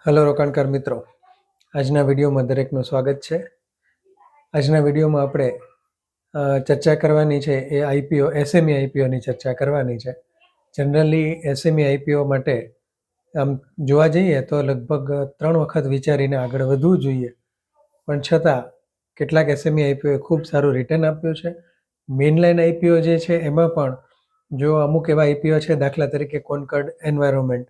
Hello રોકાણકાર મિત્રો, આજના વિડીયોમાં દરેકનું સ્વાગત છે. આજના વિડીયોમાં આપણે ચર્ચા કરવાની છે એ આઈપીઓ એસએમઈ આઈપીઓની ચર્ચા કરવાની છે. જનરલી એસએમઈ આઈપીઓ માટે આમ જોવા જઈએ તો લગભગ 3 વખત વિચારીને આગળ વધવું જોઈએ, પણ છતાં કેટલાક એસએમઈ આઈપીઓએ ખૂબ સારું રિટર્ન આપ્યું છે. મેઇનલાઇન આઈપીઓ જે છે એમાં પણ જો અમુક એવા આઈપીઓ છે, દાખલા તરીકે કોનકર્ડ એન્વાયરોમેન્ટ,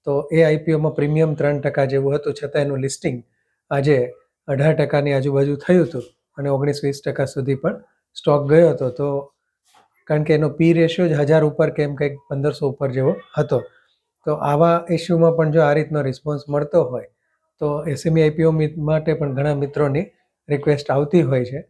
તો એ આઈપીઓમાં પ્રીમિયમ 3% જેવું હતું, છતાં એનું લિસ્ટિંગ આજે 18%ની આજુબાજુ થયું હતું અને 19-20% સુધી પણ સ્ટોક ગયો હતો. તો કારણ કે એનો પી રેશિયો જ 1000 ઉપર કે એમ કંઈક 1500 ઉપર જેવો હતો. તો આવા ઇસ્યુમાં પણ જો આ રીતનો રિસ્પોન્સ મળતો હોય તો એસએમઈ આઈપીઓ માટે પણ ઘણા મિત્રોની રિક્વેસ્ટ આવતી હોય છે.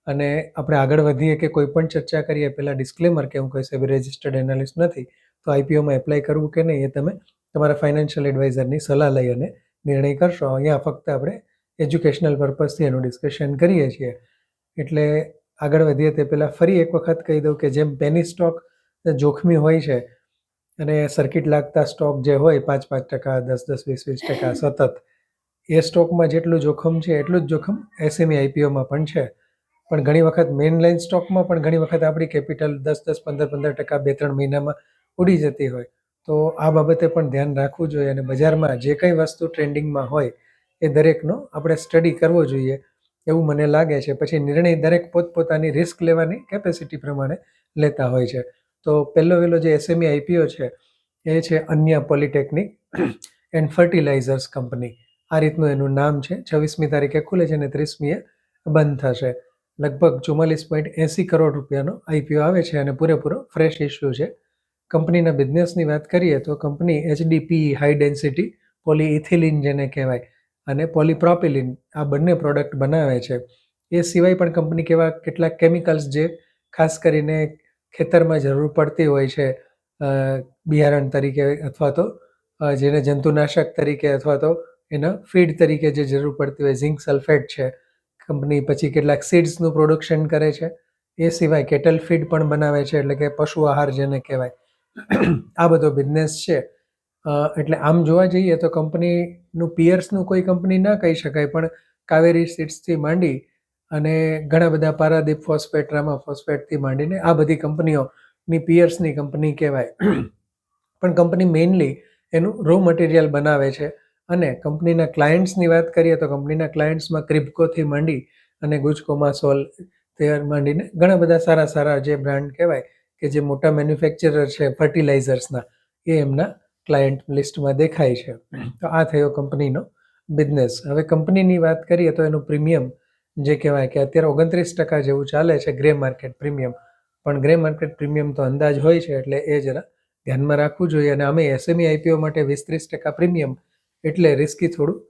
અને આપણે આગળ વધીએ કે કોઈ પણ ચર્ચા કરીએ પહેલાં ડિસ્ક્લેમર કે હું કોઈ સેબી રજિસ્ટર્ડ એનાલિસ્ટ નથી, તો આઈપીઓમાં એપ્લાય કરવું કે નહીં એ તમે તમારા ફાઇનાન્શિયલ એડવાઇઝરની સલાહ લઈ અને નિર્ણય કરશો. અહીંયા ફક્ત આપણે એજ્યુકેશનલ પર્પઝથી એનું ડિસ્કશન કરીએ છીએ. એટલે આગળ વધીએ તે પહેલાં ફરી એક વખત કહી દઉં કે જેમ પેની સ્ટોક જોખમી હોય છે અને સર્કિટ લાગતા સ્ટોક જે હોય 5-5%, 10-10, 20-20% સતત, એ સ્ટોકમાં જેટલું જોખમ છે એટલું જ જોખમ એસએમઈ આઈપીઓમાં પણ છે. પણ ઘણી વખત મેઇનલાઇન સ્ટોકમાં પણ ઘણી વખત આપણી કેપિટલ 10-10, 15-15% 2-3 મહિનામાં ઉડી જતી હોય. તો આ બાબતે પણ ધ્યાન રાખવું જોઈએ અને બજારમાં જે કંઈ વસ્તુ ટ્રેન્ડિંગમાં હોય એ દરેકનો આપણે સ્ટડી કરવો જોઈએ એવું મને લાગે છે. પછી નિર્ણય દરેક પોતપોતાની રિસ્ક લેવાની કેપેસિટી પ્રમાણે લેતા હોય છે. તો પહેલો જે એસએમઈ આઈપીઓ છે એ છે અન્ય પોલિટેકનિક એન્ડ ફર્ટિલાઇઝર્સ કંપની. આ રીતનું એનું નામ છે. 26મી તારીખે ખુલે છે અને 30મીએ બંધ થશે. લગભગ 44.80 કરોડ રૂપિયાનો આઈપીઓ આવે છે અને પૂરેપૂરો ફ્રેશ ઇસ્યુ છે. કંપનીના બિઝનેસની વાત કરીએ તો કંપની એચડીપીઈ હાઈ ડેન્સિટી પોલીઇથિલિન જેને કહેવાય અને પોલીપ્રોપિલિન આ બંને પ્રોડક્ટ બનાવે છે. એ સિવાય પણ કંપની કેટલાક કેમિકલ્સ જે ખાસ કરીને ખેતરમાં જરૂર પડતી હોય છે, બિયારણ તરીકે અથવા તો જેને જંતુનાશક તરીકે અથવા તો એના ફીડ તરીકે જે જરૂર પડતી હોય, ઝિંક સલ્ફેટ છે. કંપની પછી કેટલાક સીડ્સનું પ્રોડક્શન કરે છે. એ સિવાય કેટલ ફીડ પણ બનાવે છે, એટલે કે પશુ આહાર જેને કહેવાય. આ બધો બિઝનેસ છે. એટલે આમ જોવા જઈએ તો કંપનીનું પિયર્સનું કોઈ કંપની ના કહી શકાય, પણ કાવેરી સીડ્સથી માંડી અને ઘણા બધા પારાદીપ ફોસ્ફેટ, રામા ફોસ્ફેટથી માંડીને આ બધી કંપનીઓની પિયર્સની કંપની કહેવાય. પણ કંપની મેઇનલી એનું રો મટીરિયલ બનાવે છે. અને કંપનીના ક્લાયન્ટ્સની વાત કરીએ તો કંપનીના ક્લાયન્ટ્સમાં ક્રિપ્કોથી માંડી અને ગુજકોમાસોલ તે માંડીને ઘણા બધા સારા સારા જે બ્રાન્ડ કહેવાય કે જે મોટા મેન્યુફેક્ચરર છે ફર્ટિલાઇઝર્સના, એ એમના ક્લાયન્ટ લિસ્ટમાં દેખાય છે. તો આ થયો કંપનીનો બિઝનેસ. હવે કંપનીની વાત કરીએ તો એનું પ્રીમિયમ જે કહેવાય કે અત્યારે 29% જેવું ચાલે છે ગ્રે માર્કેટ પ્રીમિયમ. પણ ગ્રે માર્કેટ પ્રીમિયમ તો અંદાજ હોય છે, એટલે એ જરા ધ્યાનમાં રાખવું જોઈએ. અને અમે એસએમઈ આઈપીઓ માટે 20-30% પ્રીમિયમ એટલે રિસ્કી થોડું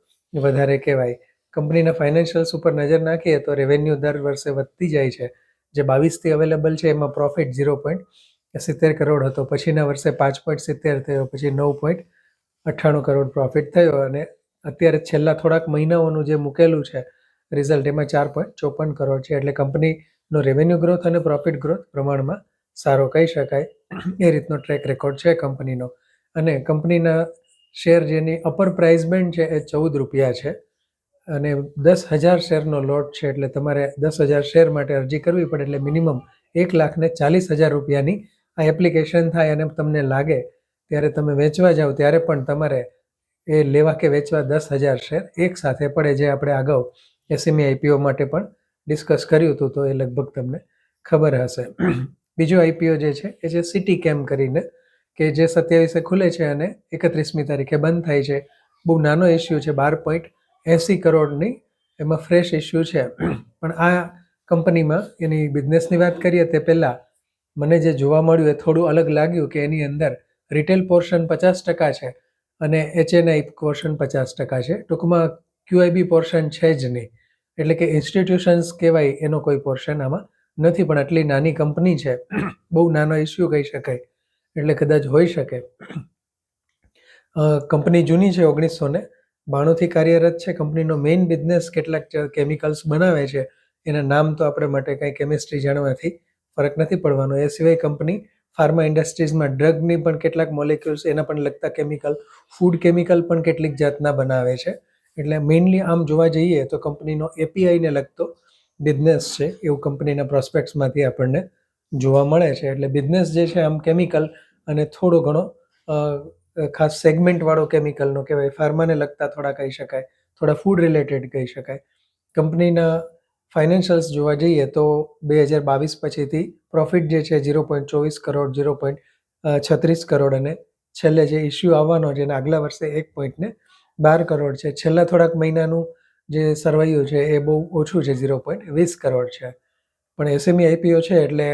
વધારે કહેવાય. કંપનીના ફાઇનાન્શિયલ્સ ઉપર નજર નાખીએ તો રેવન્યુ દર વર્ષે વધતી જાય છે. જે 22થી અવેલેબલ છે એમાં પ્રોફિટ 0.70 કરોડ હતો, પછીના વર્ષે 5.70 થયો, પછી 9.98 કરોડ પ્રોફિટ થયો અને અત્યારે છેલ્લા થોડાક મહિનાઓનું જે મૂકેલું છે રિઝલ્ટ એમાં 4.54 કરોડ છે. એટલે કંપનીનો રેવન્યુ ગ્રોથ અને પ્રોફિટ ગ્રોથ પ્રમાણમાં સારો કહી શકાય. એ રીતનો ટ્રેક રેકોર્ડ છે કંપનીનો. અને કંપનીના શેર જેની અપર પ્રાઇસ બેન્ડ છે એ 14 રૂપિયા છે અને 10,000 શેરનો લોટ છે. એટલે તમારે 10,000 શેર માટે અરજી કરવી પડે, એટલે મિનિમમ 1,40,000 રૂપિયાની આ એપ્લિકેશન થાય. અને તમને લાગે ત્યારે તમે વેચવા જાઓ ત્યારે પણ તમારે એ લેવા કે વેચવા 10,000 શેર એક સાથે પડે, જે આપણે અગાઉ એસએમઈ આઈપીઓ માટે પણ ડિસ્કસ કર્યું હતું, તો એ લગભગ તમને ખબર હશે. બીજો આઈપીઓ જે છે એ છે સિટી કેમ કરીને, કે જે 27 ખુલે છે અને 31મી તારીખે બંધ થાય છે. બહુ નાનો ઇસ્યુ છે, 12.80 કરોડની એમાં ફ્રેશ ઇસ્યુ છે. પણ આ કંપનીમાં એની બિઝનેસની વાત કરીએ તે પહેલાં મને જે જોવા મળ્યું એ થોડું અલગ લાગ્યું કે એની અંદર રિટેલ પોર્શન 50% છે અને એચએનઆઈ પોર્શન 50% છે. ટૂંકમાં ક્યુઆઈબી પોર્શન છે જ નહીં, એટલે કે ઇન્સ્ટિટ્યુશન્સ કહેવાય એનો કોઈ પોર્શન આમાં નથી. પણ આટલી નાની કંપની છે, બહુ નાનો ઇસ્યુ કહી શકાય, એટલે કદાચ હોઈ શકે. કંપની જૂની છે, 1992થી કાર્યરત છે. કંપનીનો મેઇન બિઝનેસ કેટલાક કેમિકલ્સ બનાવે છે, એના નામ તો આપણે માટે કંઈ કેમિસ્ટ્રી જાણવાથી ફરક નથી પડવાનો. એ સિવાય કંપની ફાર્મા ઇન્ડસ્ટ્રીઝમાં ડ્રગની પણ કેટલાક મોલેક્યુલ્સ એના પણ લગતા કેમિકલ, ફૂડ કેમિકલ પણ કેટલીક જાતના બનાવે છે. એટલે મેઇનલી આમ જોવા જઈએ તો કંપનીનો એપીઆઈને લગતો બિઝનેસ છે એવું કંપનીના પ્રોસ્પેક્ટ્સમાંથી આપણને જોવા મળે છે. એટલે બિઝનેસ જે છે આમ કેમિકલ અને થોડો ઘણો ખાસ સેગમેન્ટવાળો કેમિકલનો કહેવાય, ફાર્માને લગતા થોડા કહી શકાય, થોડા ફૂડ રિલેટેડ કહી શકાય. કંપનીના ફાઇનાન્શિયલ્સ જોવા જઈએ તો 2022 પછીથી પ્રોફિટ જે છે 0.24 કરોડ, 0.36 કરોડ અને છેલ્લે જે ઇસ્યુ આવવાનો છે એના આગલા વર્ષે 1.12 કરોડ છે. છેલ્લા થોડાક મહિનાનું જે સર્વાયું છે એ બહુ ઓછું છે, 0.20 કરોડ છે. પણ એસએમઈ આઈપીઓ છે એટલે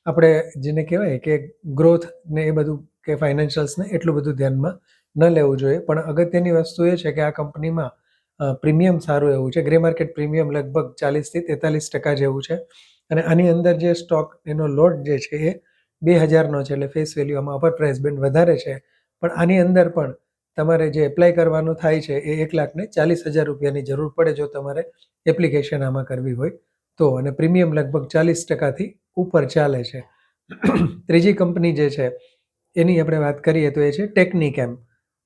આપણે જેને કહેવાય કે ગ્રોથ ને એ બધું કે ફાઇનાન્શિયલ્સને એટલું બધું ધ્યાનમાં ન લેવું જોઈએ. પણ અગત્યની વસ્તુ એ છે કે આ કંપનીમાં પ્રીમિયમ સારું એવું છે. ગ્રે માર્કેટ પ્રીમિયમ લગભગ 40% થી 43% જેવું છે. અને આની અંદર જે સ્ટોક એનો લોટ જે છે એ 2000નો છે, એટલે ફેસ વેલ્યુ આમાં અપર પ્રાઇસ બેન્ડ વધારે છે. પણ આની અંદર પણ તમારે જે એપ્લાય કરવાનું થાય છે એ 1,40,000 રૂપિયાની જરૂર પડે જો તમારે એપ્લિકેશન આમાં કરવી હોય તો. અને પ્રીમિયમ લગભગ 40%થી ઉપર ચાલે છે. ત્રીજી કંપની જે છે એની આપણે વાત કરીએ તો એ છે ટેકનિકેમ,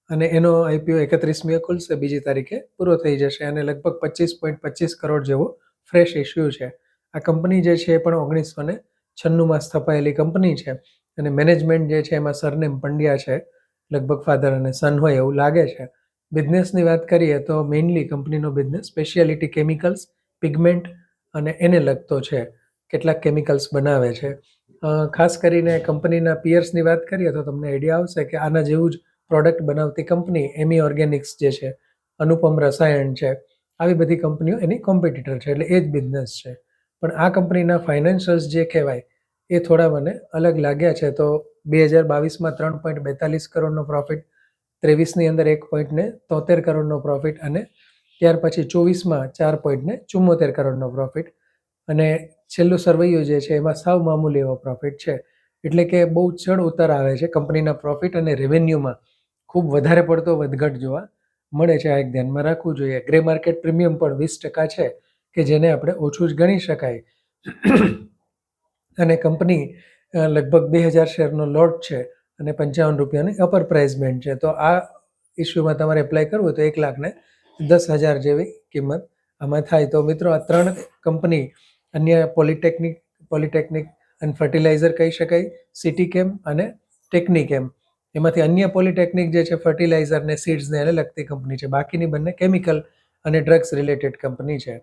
અને એનો આઈપીઓ 31મીએ ખુલશે, બીજી તારીખે પૂરો થઈ જશે અને લગભગ 25.25 કરોડ જેવો ફ્રેશ ઇસ્યુ છે. આ કંપની જે છે એ પણ 1996માં સ્થપાયેલી કંપની છે અને મેનેજમેન્ટ જે છે એમાં સરનેમ પંડ્યા છે, લગભગ ફાધર અને સન હોય એવું લાગે છે. બિઝનેસની વાત કરીએ તો મેઇનલી કંપનીનો બિઝનેસ સ્પેશિયાલિટી કેમિકલ્સ, પિગમેન્ટ અને એને લગતો છે. કેટલાક કેમિકલ્સ બનાવે છે. ખાસ કરીને કંપનીના પિયર્સની વાત કરીએ તો તમને આઈડિયા આવશે કે આના જેવું જ પ્રોડક્ટ બનાવતી કંપની એમી ઓર્ગેનિક્સ જે છે, અનુપમ રસાયણ છે, આવી બધી કંપનીઓ એની કોમ્પિટિટર છે. એટલે એ જ બિઝનેસ છે. પણ આ કંપનીના ફાઇનાન્શિયલ્સ જે કહેવાય એ થોડા મને અલગ લાગ્યા છે. તો 2022માં 3.42 કરોડનો પ્રોફિટ, 23ની અંદર 1.73 કરોડનો પ્રોફિટ અને ત્યાર પછી 24માં 4.74 કરોડનો પ્રોફિટ અને છેલ્લું સર્વૈયું જે છે એમાં સાવ મામૂલી એવો પ્રોફિટ છે. એટલે કે બહુ ચડ ઉતાર આવે છે કંપનીના પ્રોફિટ અને રેવન્યુમાં ખૂબ વધારે પડતો વધઘટ જોવા મળે છે. આ એક ધ્યાનમાં રાખવું જોઈએ. ગ્રે માર્કેટ પ્રીમિયમ પણ 20% છે કે જેને આપણે ઓછું જ ગણી શકાય. અને કંપની લગભગ 2000 શેરનો લોટ છે અને 55 રૂપિયાની અપર પ્રાઇસ બેન્ડ છે. તો આ ઇસ્યુમાં તમારે એપ્લાય કરવું તો 1,10,000 જેવી કિંમત આમાં થાય. તો મિત્રો આ 3 કંપની, અન્ય પોલિટેકનિક અને ફર્ટિલાઇઝર કહી શકાય, સિટીકેમ અને ટેકનિકેમ, એમાંથી અન્ય પોલિટેકનિક જે છે ફર્ટિલાઇઝર ને સીડ્સને એને લગતી કંપની છે. બાકીની બંને કેમિકલ અને ડ્રગ્સ રિલેટેડ કંપની છે.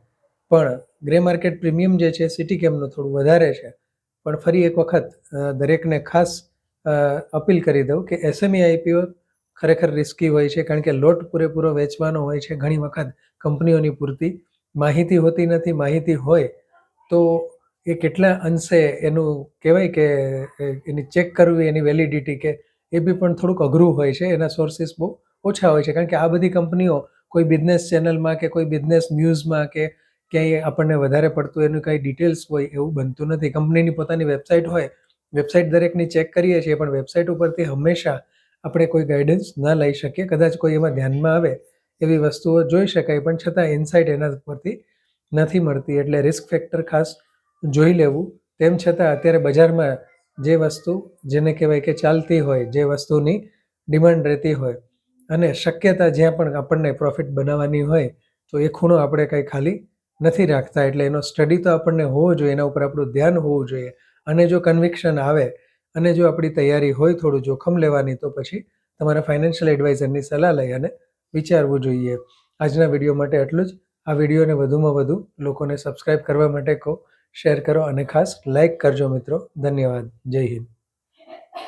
પણ ગ્રે માર્કેટ પ્રીમિયમ જે છે સિટીકેમનું થોડું વધારે છે. પણ ફરી એક વખત દરેકને ખાસ અપીલ કરી દઉં કે એસએમઈ આઈપીઓ ખરેખર રિસ્કી હોય છે, કારણ કે લોટ પૂરેપૂરો વેચવાનો હોય છે. ઘણી વખત કંપનીઓની પૂરતી માહિતી હોતી નથી. માહિતી હોય તો એ કેટલા અંશે એનું કહેવાય કે એની ચેક કરવી, એની વેલિડિટી કે એ બી પણ થોડુંક અઘરું હોય છે. એના સોર્સિસ બહુ ઓછા હોય છે, કારણ કે આ બધી કંપનીઓ કોઈ બિઝનેસ ચેનલમાં કે કોઈ બિઝનેસ ન્યૂઝમાં કે ક્યાંય આપણને વધારે પડતું એનું કંઈ ડિટેલ્સ હોય એવું બનતું નથી. કંપનીની પોતાની વેબસાઇટ હોય, વેબસાઇટ દરેકની ચેક કરીએ છીએ, પણ વેબસાઇટ ઉપરથી હંમેશા આપણે કોઈ ગાઈડન્સ ના લઈ શકીએ. કદાચ કોઈ એમાં ધ્યાનમાં આવે એવી વસ્તુઓ જોઈ શકાય, પણ છતાં ઇનસાઇટ એના ઉપરથી નથી મળતી. એટલે રિસ્ક ફેક્ટર ખાસ જોઈ લેવું. તેમ છતાં અત્યારે બજારમાં જે વસ્તુ જેને કહેવાય કે ચાલતી હોય, જે વસ્તુની ડિમાન્ડ રહેતી હોય અને શક્યતા જ્યાં પણ આપણને પ્રોફિટ બનાવવાની હોય, તો એ ખૂણો આપણે કંઈ ખાલી નથી રાખતા. એટલે એનો સ્ટડી તો આપણને હોવો જોઈએ, એના ઉપર આપણું ધ્યાન હોવું જોઈએ. અને જો કન્વિક્શન આવે અને જો આપણી તૈયારી હોય થોડું જોખમ લેવાની, તો પછી તમારા ફાઇનાન્શિયલ એડવાઇઝરની સલાહ લઈ અને વિચારવું જોઈએ. આજના વિડીયો માટે એટલું જ. આ વિડીયોને વધુમાં વધુ લોકોને સબસ્ક્રાઈબ કરવા માટે કહો, શેર કરો અને ખાસ લાઇક કરજો મિત્રો. ધન્યવાદ. જય હિન્દ.